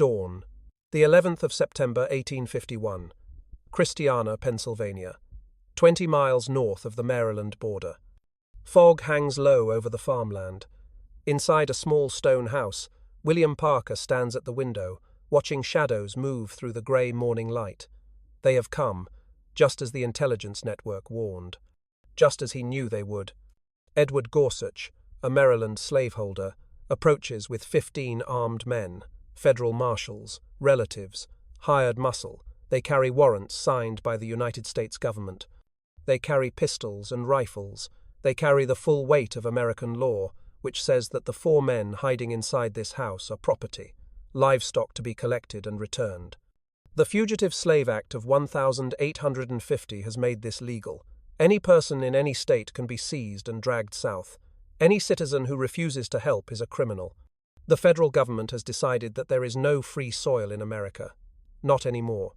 Dawn. The 11th of September 1851. Christiana, Pennsylvania. 20 miles north of the Maryland border. Fog hangs low over the farmland. Inside a small stone house, William Parker stands at the window, watching shadows move through the grey morning light. They have come, just as the intelligence network warned. Just as he knew they would. Edward Gorsuch, a Maryland slaveholder, approaches with 15 armed men, federal marshals, relatives, hired muscle. They carry warrants signed by the United States government. They carry pistols and rifles. They carry the full weight of American law, which says that the 4 men hiding inside this house are property, livestock to be collected and returned. The Fugitive Slave Act of 1850 has made this legal. Any person in any state can be seized and dragged south. Any citizen who refuses to help is a criminal. The federal government has decided that there is no free soil in America. Not anymore.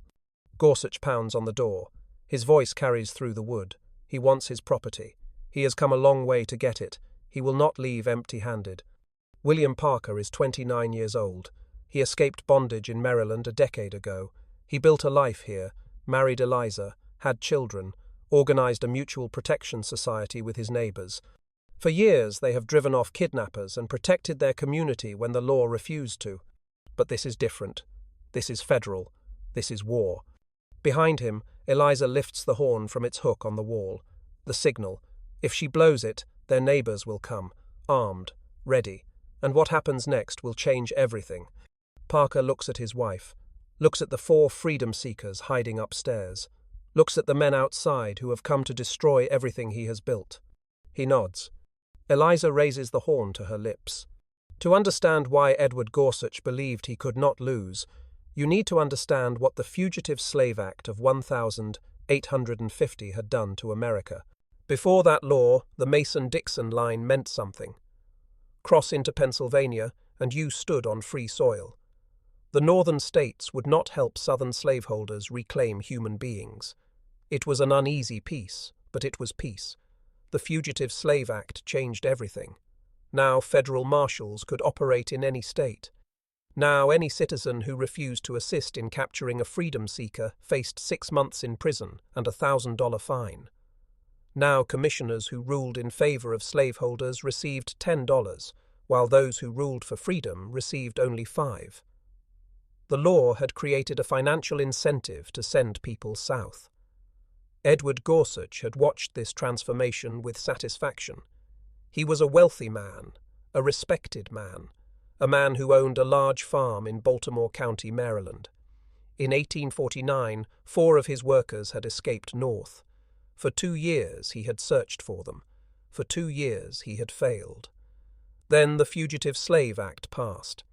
Gorsuch pounds on the door. His voice carries through the wood. He wants his property. He has come a long way to get it. He will not leave empty-handed. William Parker is 29 years old. He escaped bondage in Maryland a decade ago. He built a life here, married Eliza, had children, organized a mutual protection society with his neighbors. For years they have driven off kidnappers and protected their community when the law refused to. But this is different. This is federal. This is war. Behind him, Eliza lifts the horn from its hook on the wall. The signal. If she blows it, their neighbors will come, armed, ready. And what happens next will change everything. Parker looks at his wife, looks at the 4 freedom seekers hiding upstairs, looks at the men outside who have come to destroy everything he has built. He nods. Eliza raises the horn to her lips. To understand why Edward Gorsuch believed he could not lose, you need to understand what the Fugitive Slave Act of 1850 had done to America. Before that law, the Mason-Dixon line meant something. Cross into Pennsylvania, and you stood on free soil. The northern states would not help southern slaveholders reclaim human beings. It was an uneasy peace, but it was peace. The Fugitive Slave Act changed everything. Now federal marshals could operate in any state. Now any citizen who refused to assist in capturing a freedom seeker faced 6 months in prison and a $1,000 fine. Now commissioners who ruled in favor of slaveholders received $10, while those who ruled for freedom received only $5. The law had created a financial incentive to send people south. Edward Gorsuch had watched this transformation with satisfaction. He was a wealthy man, a respected man, a man who owned a large farm in Baltimore County, Maryland. In 1849, 4 of his workers had escaped north. For 2 years he had searched for them. For 2 years he had failed. Then the Fugitive Slave Act passed,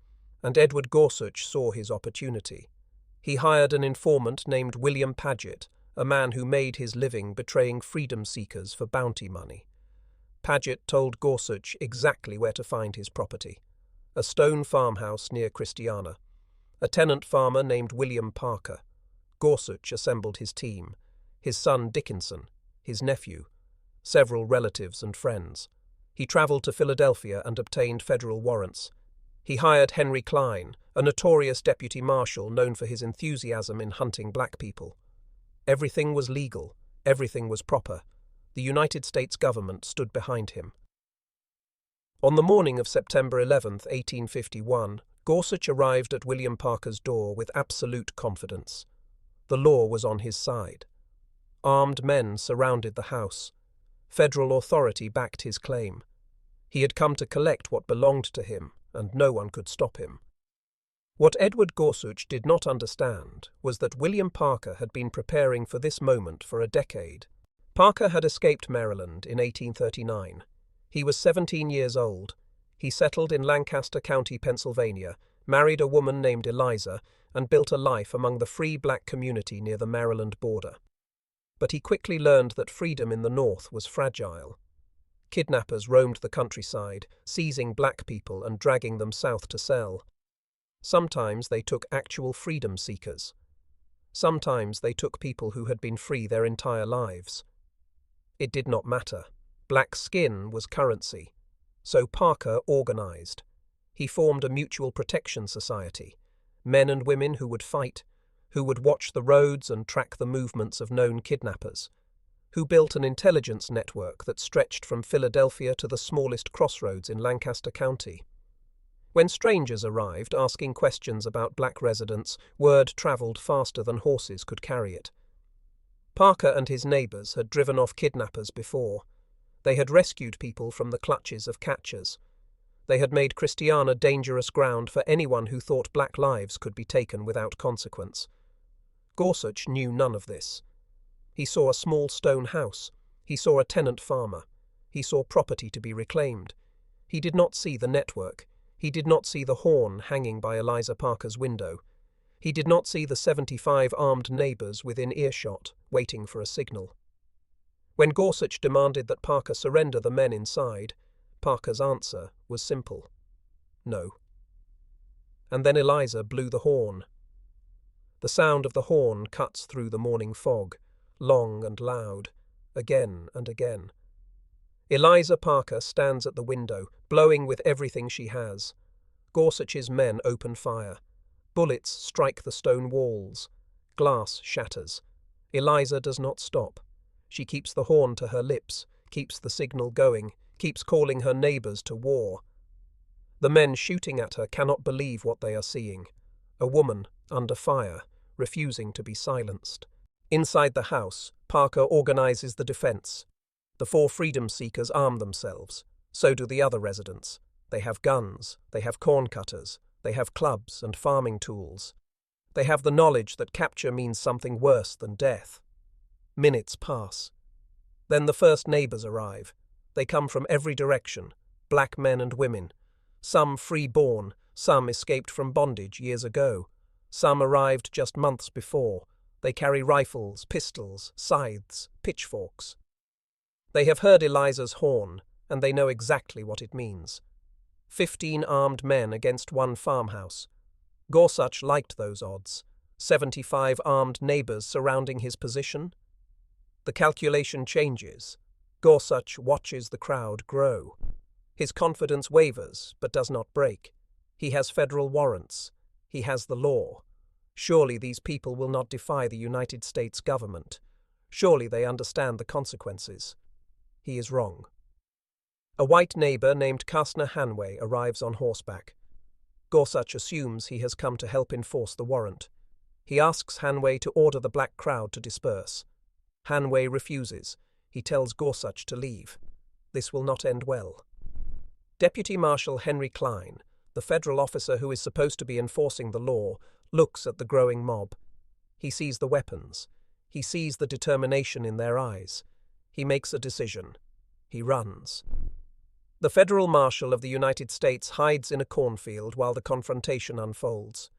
and Edward Gorsuch saw his opportunity. He hired an informant named William Paget, a man who made his living betraying freedom seekers for bounty money. Paget told Gorsuch exactly where to find his property: a stone farmhouse near Christiana. A tenant farmer named William Parker. Gorsuch assembled his team: his son Dickinson, his nephew, several relatives and friends. He traveled to Philadelphia and obtained federal warrants. He hired Henry Klein, a notorious deputy marshal known for his enthusiasm in hunting black people. Everything was legal. Everything was proper. The United States government stood behind him. On the morning of September 11, 1851, Gorsuch arrived at William Parker's door with absolute confidence. The law was on his side. Armed men surrounded the house. Federal authority backed his claim. He had come to collect what belonged to him, and no one could stop him. What Edward Gorsuch did not understand was that William Parker had been preparing for this moment for a decade. Parker had escaped Maryland in 1839. He was 17 years old. He settled in Lancaster County, Pennsylvania, married a woman named Eliza, and built a life among the free black community near the Maryland border. But he quickly learned that freedom in the North was fragile. Kidnappers roamed the countryside, seizing black people and dragging them south to sell. Sometimes they took actual freedom seekers. Sometimes they took people who had been free their entire lives. It did not matter. Black skin was currency. So Parker organized. He formed a mutual protection society. men and women who would fight, who would watch the roads and track the movements of known kidnappers, who built an intelligence network that stretched from Philadelphia to the smallest crossroads in Lancaster County. When strangers arrived asking questions about black residents, word travelled faster than horses could carry it. Parker and his neighbours had driven off kidnappers before. They had rescued people from the clutches of catchers. They had made Christiana dangerous ground for anyone who thought black lives could be taken without consequence. Gorsuch knew none of this. He saw a small stone house. He saw a tenant farmer. He saw property to be reclaimed. He did not see the network. He did not see the horn hanging by Eliza Parker's window. He did not see the 75 armed neighbours within earshot, waiting for a signal. When Gorsuch demanded that Parker surrender the men inside, Parker's answer was simple: no. And then Eliza blew the horn. The sound of the horn cuts through the morning fog, long and loud, again and again. Eliza Parker stands at the window, blowing with everything she has. Gorsuch's men open fire. Bullets strike the stone walls. Glass shatters. Eliza does not stop. She keeps the horn to her lips, keeps the signal going, keeps calling her neighbours to war. The men shooting at her cannot believe what they are seeing. A woman, under fire, refusing to be silenced. Inside the house, Parker organises the defence. The 4 freedom seekers arm themselves. So do the other residents. They have guns, they have corn cutters, they have clubs and farming tools. They have the knowledge that capture means something worse than death. Minutes pass. Then the first neighbours arrive. They come from every direction, black men and women. Some free-born, some escaped from bondage years ago. Some arrived just months before. They carry rifles, pistols, scythes, pitchforks. They have heard Eliza's horn, and they know exactly what it means. 15 armed men against 1 farmhouse. Gorsuch liked those odds. 75 armed neighbours surrounding his position. The calculation changes. Gorsuch watches the crowd grow. His confidence wavers, but does not break. He has federal warrants. He has the law. Surely these people will not defy the United States government. Surely they understand the consequences. He is wrong. A white neighbour named Kastner Hanway arrives on horseback. Gorsuch assumes he has come to help enforce the warrant. He asks Hanway to order the black crowd to disperse. Hanway refuses. He tells Gorsuch to leave. This will not end well. Deputy Marshal Henry Klein, the federal officer who is supposed to be enforcing the law, looks at the growing mob. He sees the weapons. He sees the determination in their eyes. He makes a decision. He runs. The federal marshal of the United States hides in a cornfield while the confrontation unfolds.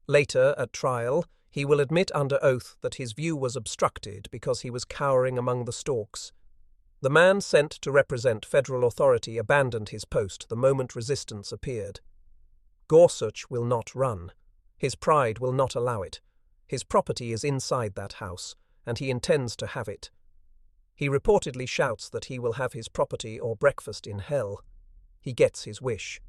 Later, at trial, he will admit under oath that his view was obstructed because he was cowering among the stalks. The man sent to represent federal authority abandoned his post the moment resistance appeared. Gorsuch will not run. His pride will not allow it. His property is inside that house, and he intends to have it. He reportedly shouts that he will have his property or breakfast in hell. He gets his wish.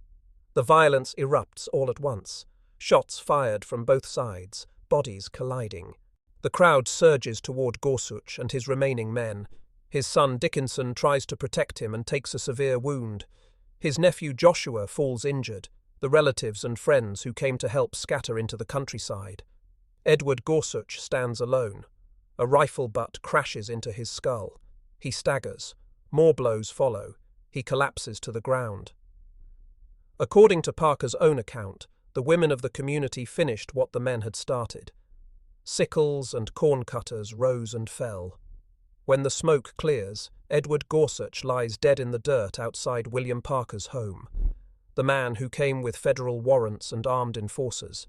The violence erupts all at once. Shots fired from both sides, bodies colliding. The crowd surges toward Gorsuch and his remaining men. His son Dickinson tries to protect him and takes a severe wound. His nephew Joshua falls injured. The relatives and friends who came to help scatter into the countryside. Edward Gorsuch stands alone. A rifle butt crashes into his skull. He staggers. More blows follow. He collapses to the ground. According to Parker's own account, the women of the community finished what the men had started. Sickles and corn cutters rose and fell. When the smoke clears, Edward Gorsuch lies dead in the dirt outside William Parker's home. The man who came with federal warrants and armed enforcers.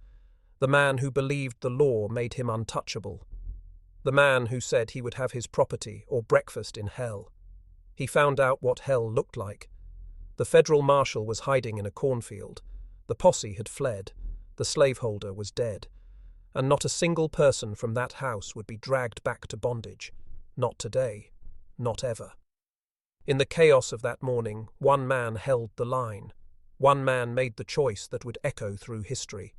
The man who believed the law made him untouchable. The man who said he would have his property or breakfast in hell. He found out what hell looked like. The federal marshal was hiding in a cornfield. The posse had fled. The slaveholder was dead. And not a single person from that house would be dragged back to bondage. Not today. Not ever. In the chaos of that morning, one man held the line. One man made the choice that would echo through history.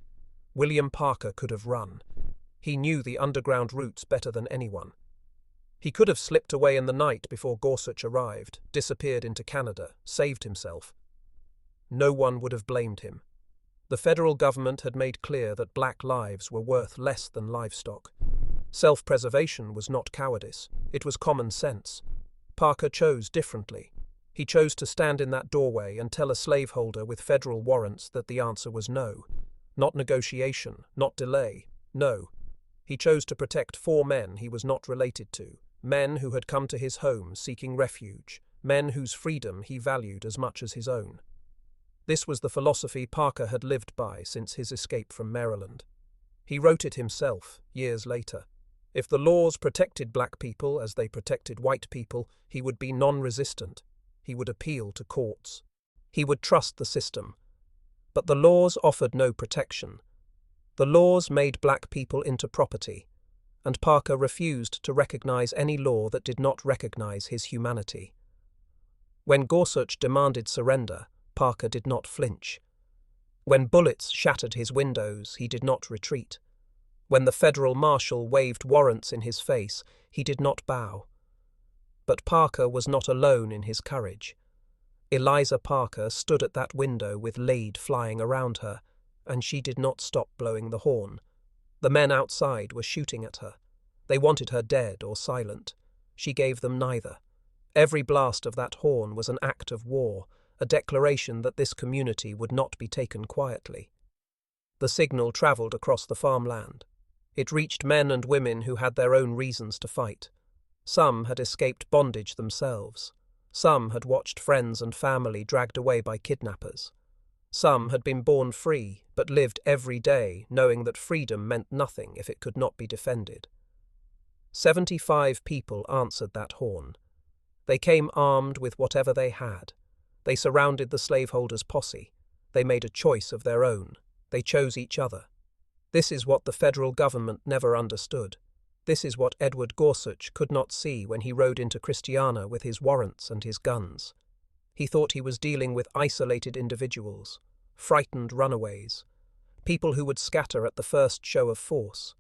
William Parker could have run. He knew the underground routes better than anyone. He could have slipped away in the night before Gorsuch arrived, disappeared into Canada, saved himself. No one would have blamed him. The federal government had made clear that black lives were worth less than livestock. Self-preservation was not cowardice, it was common sense. Parker chose differently. He chose to stand in that doorway and tell a slaveholder with federal warrants that the answer was no. Not negotiation, not delay, no. He chose to protect 4 men he was not related to, men who had come to his home seeking refuge, men whose freedom he valued as much as his own. This was the philosophy Parker had lived by since his escape from Maryland. He wrote it himself, years later. If the laws protected black people as they protected white people, he would be non-resistant. He would appeal to courts. He would trust the system. But the laws offered no protection. The laws made black people into property, and Parker refused to recognize any law that did not recognize his humanity. When Gorsuch demanded surrender, Parker did not flinch. When bullets shattered his windows, he did not retreat. When the federal marshal waved warrants in his face, he did not bow. But Parker was not alone in his courage. Eliza Parker stood at that window with lead flying around her, and she did not stop blowing the horn. The men outside were shooting at her. They wanted her dead or silent. She gave them neither. Every blast of that horn was an act of war, a declaration that this community would not be taken quietly. The signal travelled across the farmland. It reached men and women who had their own reasons to fight. Some had escaped bondage themselves. Some had watched friends and family dragged away by kidnappers. Some had been born free, but lived every day knowing that freedom meant nothing if it could not be defended. 75 people answered that horn. They came armed with whatever they had. They surrounded the slaveholders' posse. They made a choice of their own. They chose each other. This is what the federal government never understood. This is what Edward Gorsuch could not see when he rode into Christiana with his warrants and his guns. He thought he was dealing with isolated individuals, frightened runaways, people who would scatter at the first show of force.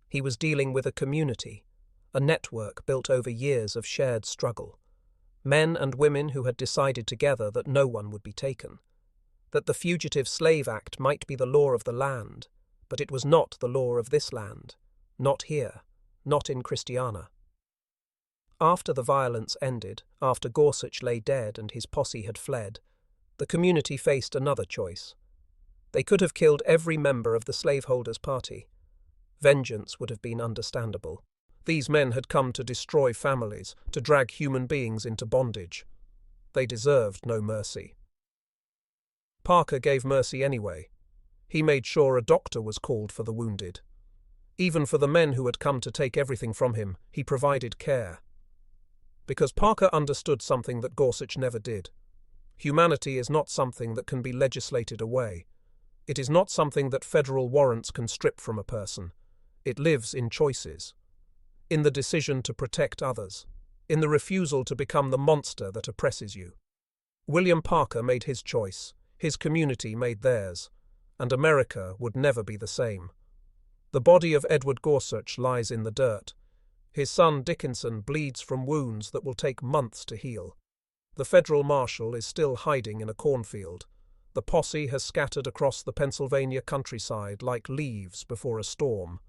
He was dealing with a community, a network built over years of shared struggle. Men and women who had decided together that no one would be taken, that the Fugitive Slave Act might be the law of the land, but it was not the law of this land, not here, not in Christiana. After the violence ended, after Gorsuch lay dead and his posse had fled, the community faced another choice. They could have killed every member of the slaveholders' party. Vengeance would have been understandable. These men had come to destroy families, to drag human beings into bondage. They deserved no mercy. Parker gave mercy anyway. He made sure a doctor was called for the wounded. Even for the men who had come to take everything from him, he provided care. Because Parker understood something that Gorsuch never did. Humanity is not something that can be legislated away. It is not something that federal warrants can strip from a person. It lives in choices. In the decision to protect others. In the refusal to become the monster that oppresses you. William Parker made his choice. His community made theirs. And America would never be the same. The body of Edward Gorsuch lies in the dirt. His son Dickinson bleeds from wounds that will take months to heal. The federal marshal is still hiding in a cornfield. The posse has scattered across the Pennsylvania countryside like leaves before a storm.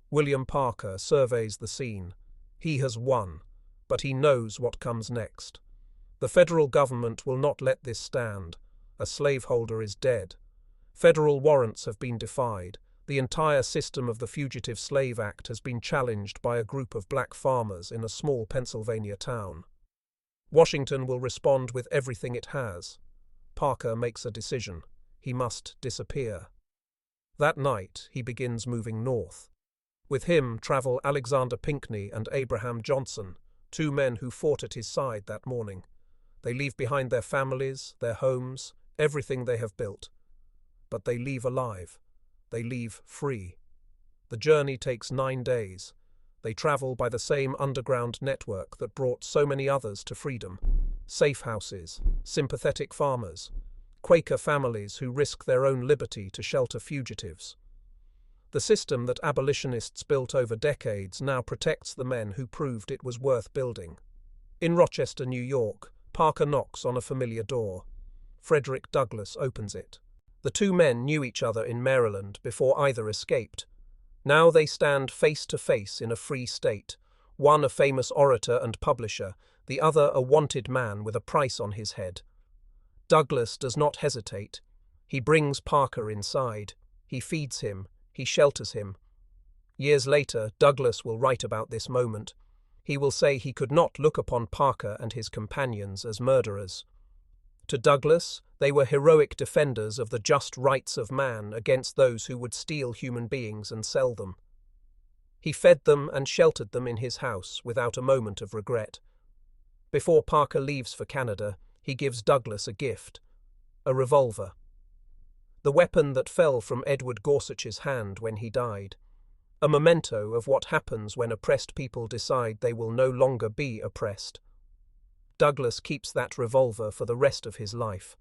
William Parker surveys the scene. He has won, but he knows what comes next. The federal government will not let this stand. A slaveholder is dead. Federal warrants have been defied. The entire system of the Fugitive Slave Act has been challenged by a group of black farmers in a small Pennsylvania town. Washington will respond with everything it has. Parker makes a decision. He must disappear. That night, he begins moving north. With him travel Alexander Pinckney and Abraham Johnson, 2 men who fought at his side that morning. They leave behind their families, their homes, everything they have built. But they leave alive. They leave free. The journey takes 9 days. They travel by the same underground network that brought so many others to freedom. Safe houses, sympathetic farmers, Quaker families who risk their own liberty to shelter fugitives. The system that abolitionists built over decades now protects the men who proved it was worth building. In Rochester, New York, Parker knocks on a familiar door. Frederick Douglass opens it. The two men knew each other in Maryland before either escaped. Now they stand face to face in a free state, one a famous orator and publisher, the other a wanted man with a price on his head. Douglass does not hesitate. He brings Parker inside. He feeds him. He shelters him. Years later, Douglass will write about this moment. He will say he could not look upon Parker and his companions as murderers. To Douglass, they were heroic defenders of the just rights of man against those who would steal human beings and sell them. He fed them and sheltered them in his house without a moment of regret. Before Parker leaves for Canada, he gives Douglass a gift, a revolver. The weapon that fell from Edward Gorsuch's hand when he died. A memento of what happens when oppressed people decide they will no longer be oppressed. Douglass keeps that revolver for the rest of his life.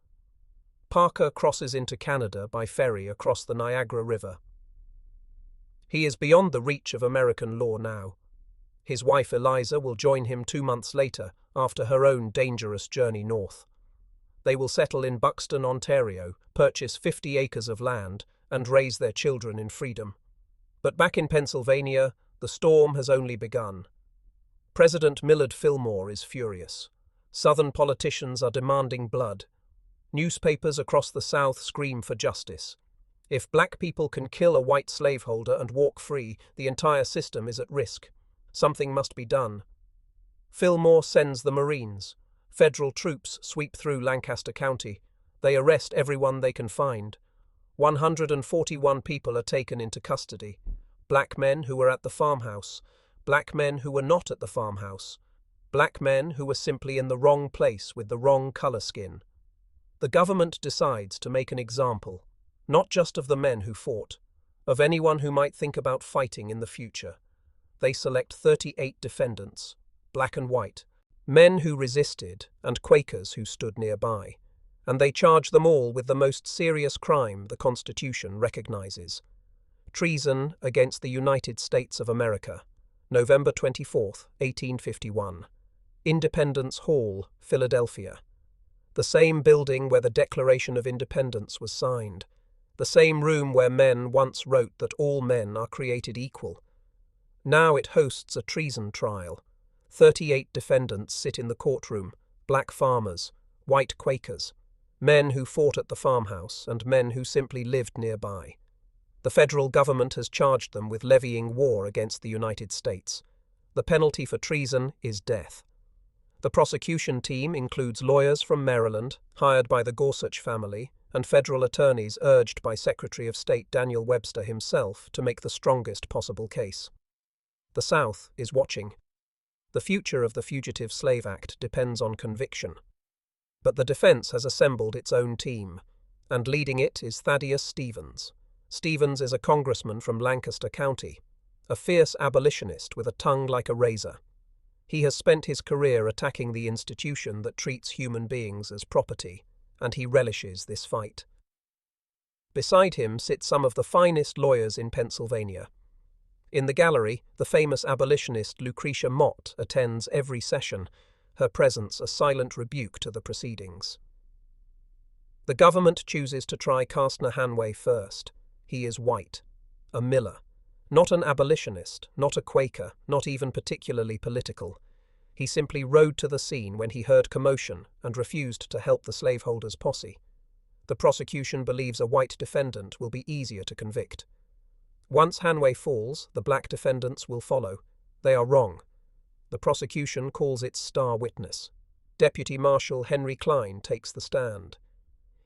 Parker crosses into Canada by ferry across the Niagara River. He is beyond the reach of American law now. His wife Eliza will join him 2 months later, after her own dangerous journey north. They will settle in Buxton, Ontario, purchase 50 acres of land, and raise their children in freedom. But back in Pennsylvania, the storm has only begun. President Millard Fillmore is furious. Southern politicians are demanding blood. Newspapers across the South scream for justice. If black people can kill a white slaveholder and walk free, the entire system is at risk. Something must be done. Fillmore sends the Marines. Federal troops sweep through Lancaster County. They arrest everyone they can find. 141 people are taken into custody. Black men who were at the farmhouse. Black men who were not at the farmhouse. Black men who were simply in the wrong place with the wrong color skin. The government decides to make an example, not just of the men who fought, of anyone who might think about fighting in the future. They select 38 defendants, black and white, men who resisted and Quakers who stood nearby, and they charge them all with the most serious crime the Constitution recognizes: treason against the United States of America, November 24, 1851. Independence Hall, Philadelphia. The same building where the Declaration of Independence was signed. The same room where men once wrote that all men are created equal. Now it hosts a treason trial. 38 defendants sit in the courtroom, black farmers, white Quakers, men who fought at the farmhouse and men who simply lived nearby. The federal government has charged them with levying war against the United States. The penalty for treason is death. The prosecution team includes lawyers from Maryland, hired by the Gorsuch family, and federal attorneys urged by Secretary of State Daniel Webster himself to make the strongest possible case. The South is watching. The future of the Fugitive Slave Act depends on conviction. But the defense has assembled its own team, and leading it is Thaddeus Stevens. Stevens is a congressman from Lancaster County, a fierce abolitionist with a tongue like a razor. He has spent his career attacking the institution that treats human beings as property, and he relishes this fight. Beside him sit some of the finest lawyers in Pennsylvania. In the gallery, the famous abolitionist Lucretia Mott attends every session, her presence a silent rebuke to the proceedings. The government chooses to try Castner Hanway first. He is white, a miller, not an abolitionist, not a Quaker, not even particularly political. He simply rode to the scene when he heard commotion and refused to help the slaveholders' posse. The prosecution believes a white defendant will be easier to convict. Once Hanway falls, the black defendants will follow. They are wrong. The prosecution calls its star witness. Deputy Marshal Henry Klein takes the stand.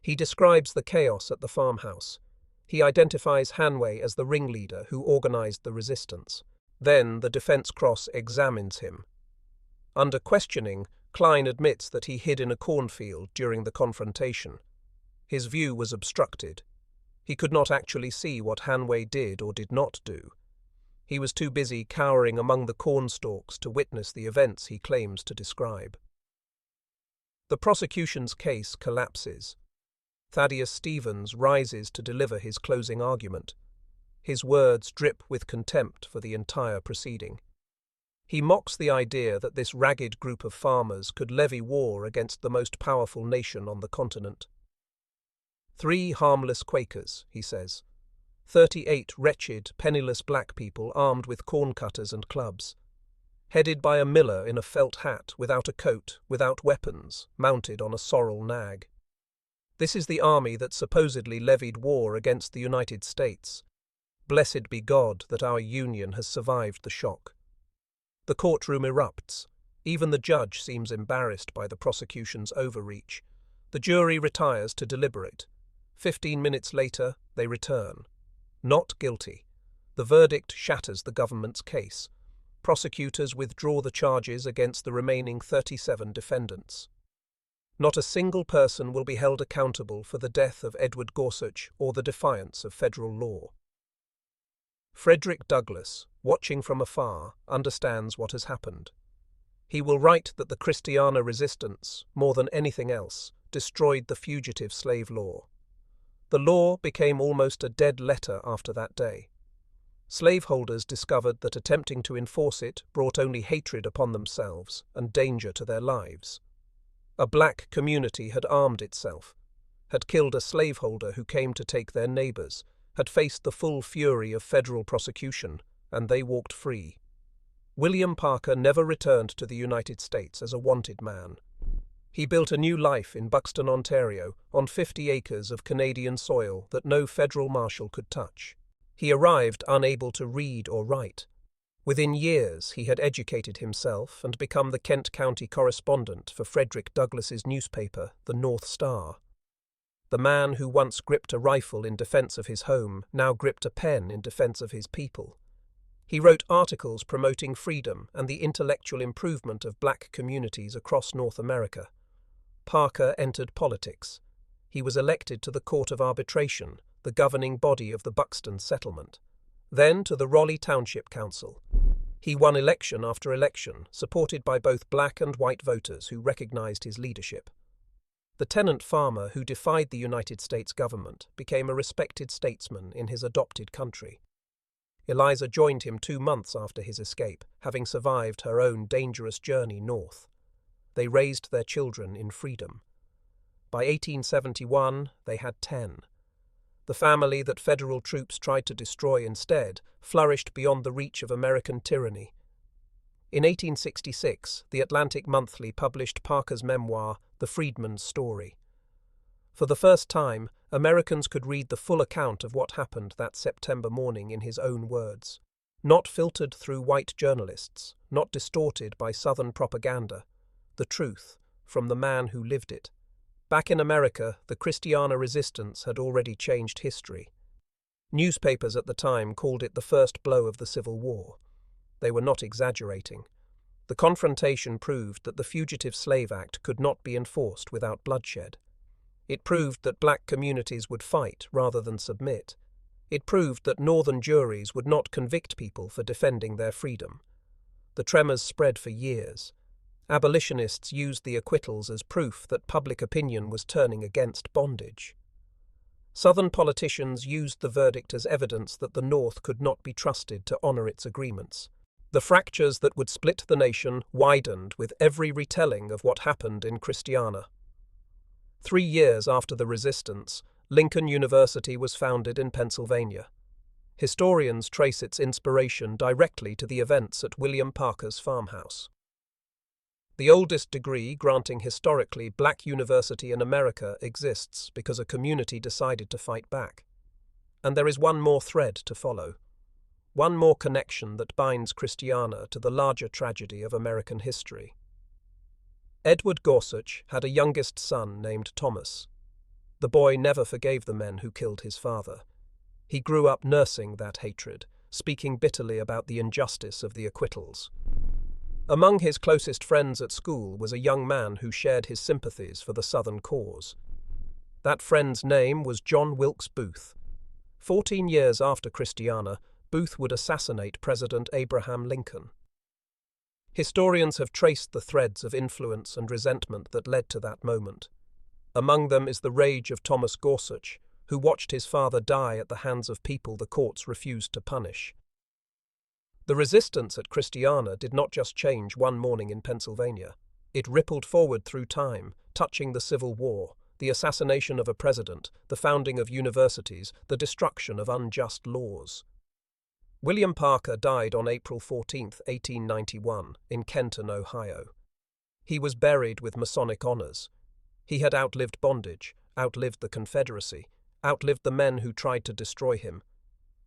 He describes the chaos at the farmhouse. He identifies Hanway as the ringleader who organized the resistance. Then the defense cross-examines him. Under questioning, Klein admits that he hid in a cornfield during the confrontation. His view was obstructed. He could not actually see what Hanway did or did not do. He was too busy cowering among the cornstalks to witness the events he claims to describe. The prosecution's case collapses. Thaddeus Stevens rises to deliver his closing argument. His words drip with contempt for the entire proceeding. He mocks the idea that this ragged group of farmers could levy war against the most powerful nation on the continent. 3 harmless Quakers, he says. 38 wretched, penniless black people armed with corn cutters and clubs. Headed by a miller in a felt hat, without a coat, without weapons, mounted on a sorrel nag. This is the army that supposedly levied war against the United States. Blessed be God that our Union has survived the shock. The courtroom erupts. Even the judge seems embarrassed by the prosecution's overreach. The jury retires to deliberate. 15 minutes later, they return. Not guilty. The verdict shatters the government's case. Prosecutors withdraw the charges against the remaining 37 defendants. Not a single person will be held accountable for the death of Edward Gorsuch or the defiance of federal law. Frederick Douglass, watching from afar, understands what has happened. He will write that the Christiana Resistance, more than anything else, destroyed the Fugitive Slave Law. The law became almost a dead letter after that day. Slaveholders discovered that attempting to enforce it brought only hatred upon themselves and danger to their lives. A black community had armed itself, had killed a slaveholder who came to take their neighbors, had faced the full fury of federal prosecution, and they walked free. William Parker never returned to the United States as a wanted man. He built a new life in Buxton, Ontario, on 50 acres of Canadian soil that no federal marshal could touch. He arrived unable to read or write. Within years, he had educated himself and become the Kent County correspondent for Frederick Douglass's newspaper, the North Star. The man who once gripped a rifle in defense of his home now gripped a pen in defense of his people. He wrote articles promoting freedom and the intellectual improvement of black communities across North America. Parker entered politics. He was elected to the Court of Arbitration, the governing body of the Buxton settlement, then to the Raleigh Township Council. He won election after election, supported by both black and white voters who recognized his leadership. The tenant farmer who defied the United States government became a respected statesman in his adopted country. Eliza joined him 2 months after his escape, having survived her own dangerous journey north. They raised their children in freedom. By 1871, they had 10. The family that federal troops tried to destroy instead flourished beyond the reach of American tyranny. In 1866, the Atlantic Monthly published Parker's memoir, The Freedman's Story. For the first time, Americans could read the full account of what happened that September morning in his own words, not filtered through white journalists, not distorted by Southern propaganda, the truth from the man who lived it. Back in America, the Christiana Resistance had already changed history. Newspapers at the time called it the first blow of the Civil War. They were not exaggerating. The confrontation proved that the Fugitive Slave Act could not be enforced without bloodshed. It proved that black communities would fight rather than submit. It proved that northern juries would not convict people for defending their freedom. The tremors spread for years. Abolitionists used the acquittals as proof that public opinion was turning against bondage. Southern politicians used the verdict as evidence that the North could not be trusted to honor its agreements. The fractures that would split the nation widened with every retelling of what happened in Christiana. 3 years after the resistance, Lincoln University was founded in Pennsylvania. Historians trace its inspiration directly to the events at William Parker's farmhouse. The oldest degree granting historically black university in America exists because a community decided to fight back. And there is one more thread to follow. One more connection that binds Christiana to the larger tragedy of American history. Edward Gorsuch had a youngest son named Thomas. The boy never forgave the men who killed his father. He grew up nursing that hatred, speaking bitterly about the injustice of the acquittals. Among his closest friends at school was a young man who shared his sympathies for the Southern cause. That friend's name was John Wilkes Booth. 14 years after Christiana, Booth would assassinate President Abraham Lincoln. Historians have traced the threads of influence and resentment that led to that moment. Among them is the rage of Thomas Gorsuch, who watched his father die at the hands of people the courts refused to punish. The resistance at Christiana did not just change one morning in Pennsylvania. It rippled forward through time, touching the Civil War, the assassination of a president, the founding of universities, the destruction of unjust laws. William Parker died on April 14, 1891, in Kenton, Ohio. He was buried with Masonic honors. He had outlived bondage, outlived the Confederacy, outlived the men who tried to destroy him.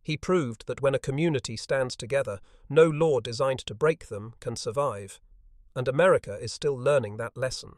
He proved that when a community stands together, no law designed to break them can survive. And America is still learning that lesson.